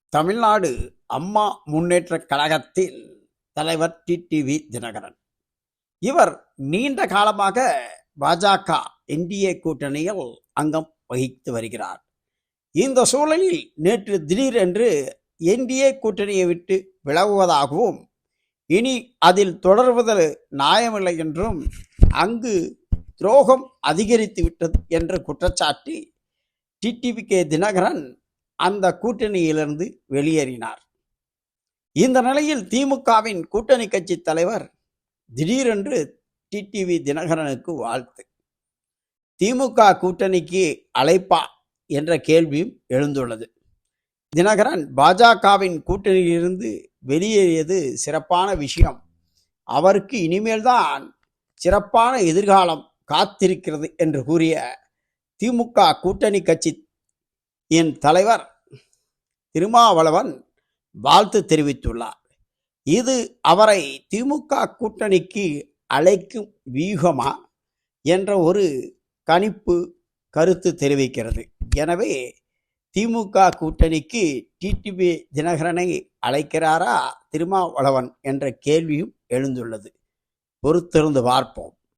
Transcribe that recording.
தமிழ்நாடு அம்மா முன்னேற்றக் கழகத்தின் தலைவர் டிடிவி தினகரன். இவர் நீண்ட காலமாக பாஜக என்டிஏ கூட்டணியில் அங்கம் வகித்து வருகிறார். இந்த சூழலில் நேற்று திடீரென்று என்டிஏ கூட்டணியை விட்டு விலகுவதாகவும் இனி அதில் தொடர்வது நியாயமில்லை என்றும் அங்கு துரோகம் அதிகரித்து விட்டது என்று குற்றச்சாட்டி டிடிவி தினகரன் அந்த கூட்டணியிலிருந்து வெளியேறினார். இந்த நிலையில் திமுகவின் கூட்டணி கட்சி தலைவர் திடீரென்று டிடிவி தினகரனுக்கு வாழ்த்து. திமுக கூட்டணிக்கு அழைப்பா என்ற கேள்வியும் எழுந்துள்ளது. தினகரன் பாஜகவின் கூட்டணியிலிருந்து வெளியேறியது சிறப்பான விஷயம். அவருக்கு இனிமேல்தான் சிறப்பான எதிர்காலம் காத்திருக்கிறது என்று கூறிய திமுக கூட்டணி கட்சி என் தலைவர் திருமாவளவன் வாழ்த்து தெரிவித்துள்ளார். இது அவரை திமுக கூட்டணிக்கு அழைக்கும் வியூகமா என்ற ஒரு கணிப்பு கருத்து தெரிவிக்கிறது. எனவே திமுக கூட்டணிக்கு டிடிவி தினகரனை அழைக்கிறாரா திருமாவளவன் என்ற கேள்வியும் எழுந்துள்ளது. பொறுத்திருந்து பார்ப்போம்.